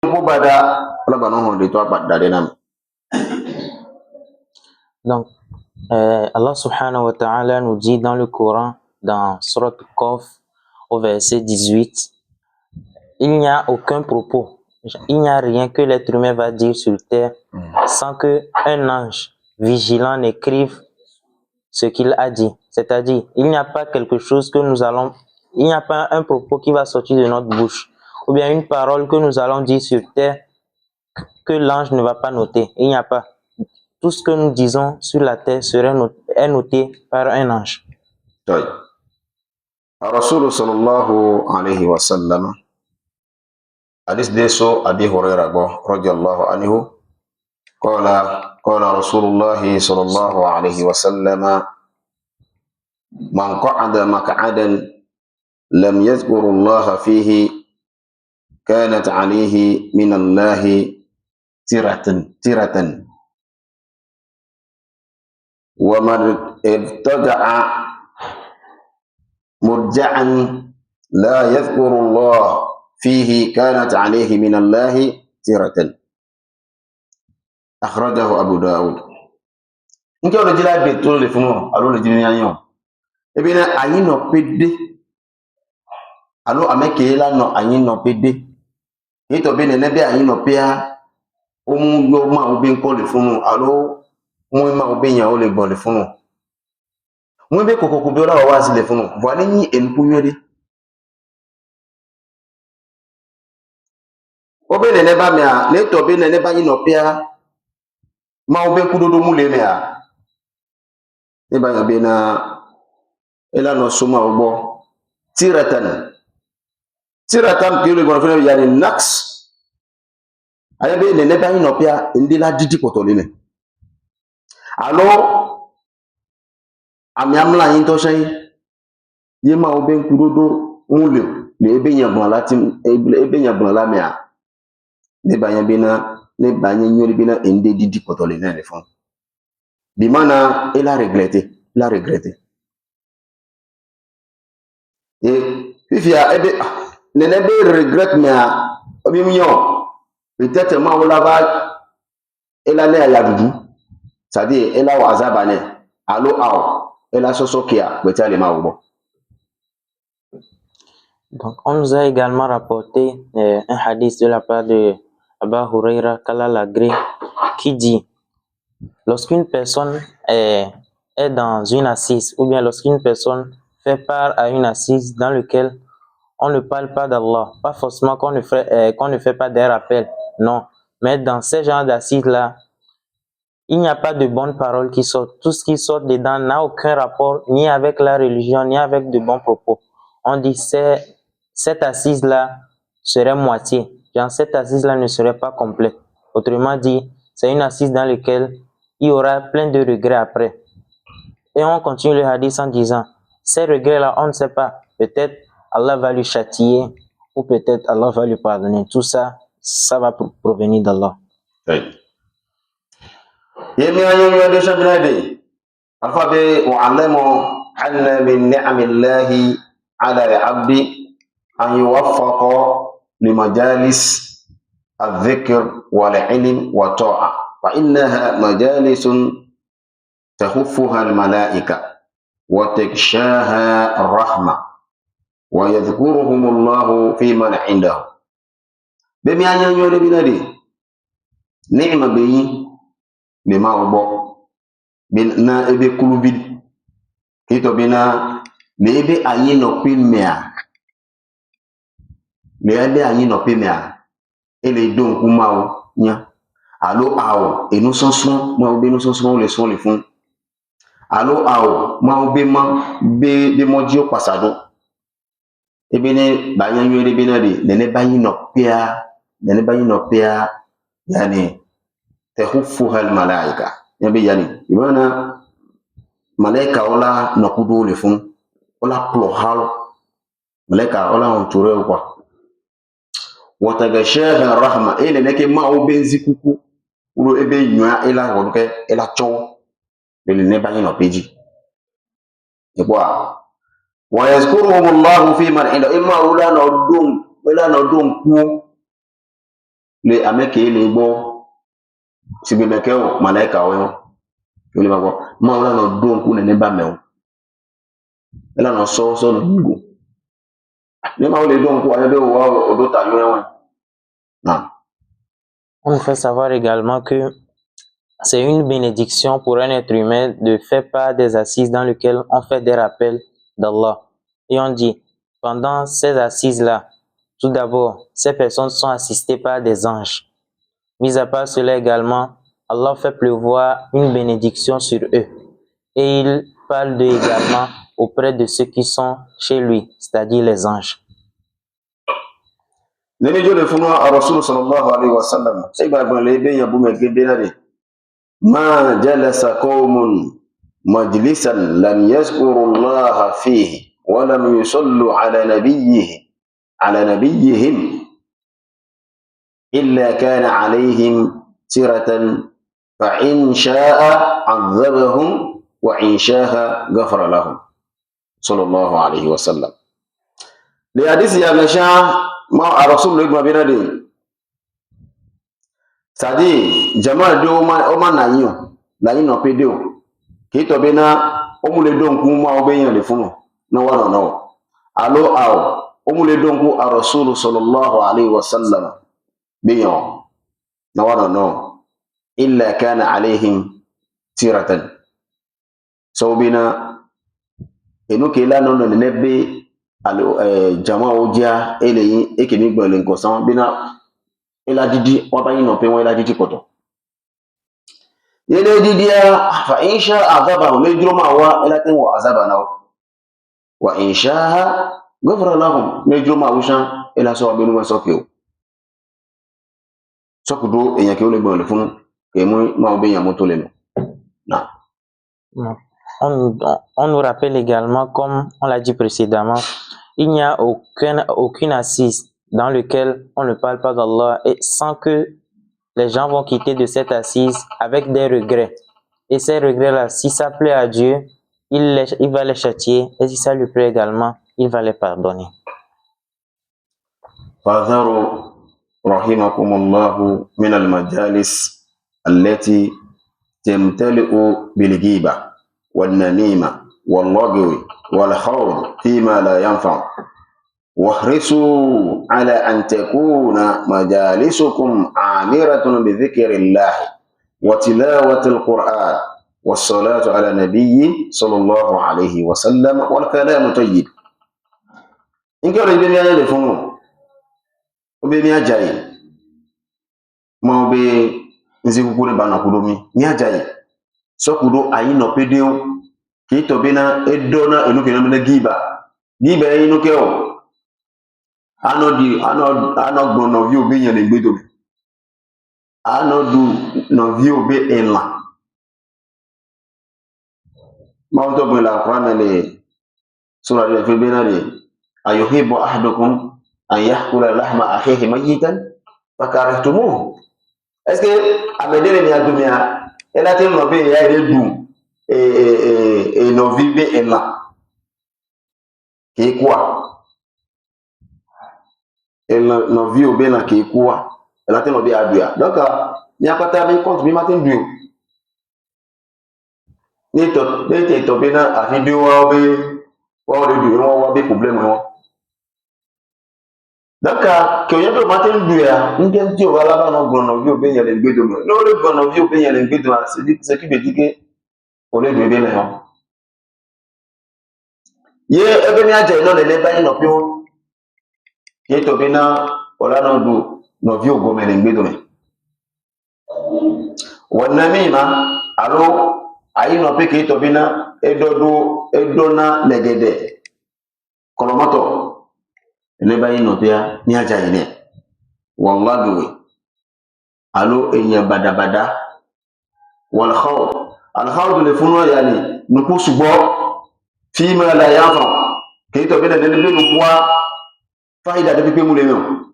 Donc, Allah subhanahu wa ta'ala nous dit dans le Coran, dans Surat Qaf, au verset 18, il n'y a aucun propos, il n'y a rien que l'être humain va dire sur terre sans qu'un ange vigilant n'écrive ce qu'il a dit. C'est-à-dire, il n'y a pas quelque chose que nous allons, il n'y a pas un propos qui va sortir de notre bouche, ou bien une parole que nous allons dire sur terre que l'ange ne va pas noter. Il n'y a pas. Tout ce que nous disons sur la terre est noté par un ange. طيب الرسول صلى الله عليه وسلم حديث ديسو أبي هريرة رضي الله عنه قال رسول الله صلى الله عليه وسلم من قعد مقعدا لم يذكر الله فيه كانت عليه من الله ترة ومن ابتدع مرجعا لا يذكر الله فيه كانت عليه من الله ترة أخرجه أبو داود. nke o le jila be to le funu alo le jini yanyo e bi na ayin no pede alo ameke la no ayin no pede e to be ne be ayin no pia o mu yo ma o be nko le funu alo mu ma o be yan o le gbon le funu mu be kokoko be ola wa si le funu bo ani yin enpu yode o be ne ba me a le to be ne ba yin no pia ma o be kudodo mu le me a e ba ya be na ela no suma ogbo tiratan ki le gbon funu ya ni nax aye be ne ba yin no pia ndi la didi poto le me alo ami amla yin to sey ye ma o be kudodo unle le ebe yan gbon la tin ebe yan gbon la me a ne ba yan be na ne ba yan nyori be na ndi didi poto le na le fun bi mana il a regretté et puis ebe ne be regret me a obi mi yon peut-être ma o la va ela ne ya dudu c'est-à-dire ela wa azaba ne alo ao ela soso kia betale ma ubo. Donc, on nous a également rapporté un hadith de la part de Abu Huraira qu'Allah l'agrée, qui dit, lorsqu'une personne est dans une assise, ou bien lorsqu'une personne fait part à une assise dans laquelle on ne parle pas d'Allah, pas forcément qu'on ne fait pas des rappels, non, mais dans ces genres d'assises-là, il n'y a pas de bonnes paroles qui sortent. Tout ce qui sort dedans n'a aucun rapport ni avec la religion, ni avec de bons propos. On dit cette assise-là serait moitié. Genre, cette assise-là ne serait pas complète. Autrement dit, c'est une assise dans laquelle il y aura plein de regrets après. Et on continue le hadith en disant, ces regrets-là, on ne sait pas. Peut-être Allah va lui châtier ou peut-être Allah va lui pardonner. Tout ça, ça va provenir d'Allah. طيب يمي أن يدش بنادي الفابي وعلم أن من نعم الله على العبد أن يوفق لمجالس الذكر والعلم والطاعة فإنها مجالس تخفها الملائكة وتغشاها الرحمة ويذكرهم الله في من عنده بمي أن يدش بنادي نعم بي bema obo na ebe kulubid kito bina me ebe ayi no pimea me ebe ayi no pimea ele don kuma o nya alo awo enu sonson ma obe nu sonson le son le fun alo awo ma obe be moji o pasado ebe ne ba yan yo ebe na de ne ba yi no pia yani تخفها الملائكة يبي يعني بمعنى ملائكة ولا نقودو لفون ولا بلوهال ملائكة ولا انتوري وقا وتغشاها الرحمة إلى نكي ما هو بنزيكوكو ولو إبي نوا إلا ودك إلا تشو للنبعين وبيجي يبوا ويذكرهم الله في من عنده إما ولا ندوم كو le ameke le gbo sibe meke o malaika o le ba gbo ma wala no do nku ne ba me o ela no so so no ngo ne ma wala do nku abe o do ta yo en na. On nous fait savoir également que c'est une bénédiction pour un être humain de faire part des assises dans lesquelles on fait des rappels d'Allah. Et on dit, pendant ces assises-là, tout d'abord, ces personnes sont assistées par des anges. Mis à part cela également, Allah fait pleuvoir une bénédiction sur eux. Et il parle d'eux également auprès de ceux qui sont chez lui, c'est-à-dire les anges. Nene jole funo a Rasul sallallahu alaihi wasallam sai ba ban lebe ya bu me gebe na de ma jalasa qaumun majlisan lam yazkuru Allah fihi wa lam yusallu ala nabiyyihim illa kana alaihim siratan fa in sha'a azabahum wa in sha'a ghafara lahum sallallahu alaihi wasallam. Le hadisi ya nasha ma a Rasul le gba bina de sadi jama de o ma na yin no pe de o ki to bina o mu le don ku ma o be yan le funu na wa no alo aw o mu le don ku a Rasul sallallahu alaihi wasallam be yan na wa no illa kana alaihim tiratan so bina enu ke la no ne be alo jama o dia eleyin ekemi gbon le nko san bina ela didi wa ba yin no pe won ela didi poto yele didi fa insha azaba le duro ma wa ela ten wa azaba na wa insha ghafara lahum le duro ma wusan ela so be nu so ke o so kudo eyan ke o le gbon le fun ke mu ma o be yan mo to le no na. On nous rappelle également, comme on l'a dit précédemment, il n'y a aucune assise dans laquelle on ne parle pas d'Allah et sans que les gens vont quitter de cette assise avec des regrets. Et ces regrets-là, si ça plaît à Dieu, il va les châtier et si ça lui plaît également, il va les pardonner. فاذروا رحمكم الله من المجالس التي تمتلئ بالغيبة والنميمة واللغو والخوض فيما لا ينفع واحرصوا على أن تكون مجالسكم عامرة بذكر الله وتلاوة القرآن والصلاة على النبي صلى الله عليه وسلم والكلام طيب. إن كان الدنيا يدفعون وبني أجاي ما بي nziku kure bana kudomi ni ajayi so kudo ayi no pedeo ki to bina edona enuke na giba enuke o ano gbono vi obe yan le gbedo ano du no vi obe enla ma to bo la Quran le sura le fe bina le ayuhibbu ahadukum an yahkula lahma akhihi mayitan fakarihtumuhu. Est-ce que amedele ni adumia ela te no be ya ere du no vive ela ke kwa ela no vi obe na ke kwa ela te no be adua donc ni akata mi compte mi matin du ni to be na afi bi wa be du wa be problème wa donc que yo be matin du ya ndem ti o wala ba no gbono vi obe yan le gbedo no le gbono vi obe yan le gbedo c'est qui veut dire que on est bébé là ye ebe ni aja ino le ba yin no pio ye to be na ola no du no vi ogo me le gbedo me wonna mi ma alo ayi no pe ke to be na edona legede kolomoto le ba yin no pia ni aja yin wallahi we alo eyan badabada wal khawf al khawf le funo yani nuku subo fi ma la yanfa ke to be na le be nu kwa faida de pe mu le no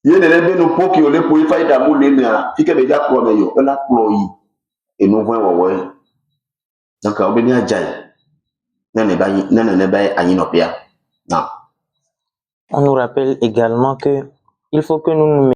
ye le be nu po ki o le po faida mu le na fi ke be ja pro me yo la pro yi enu fun wo donc obi ni ajai na ne ba ayin no pia na. On nous rappelle également que il faut que nous nous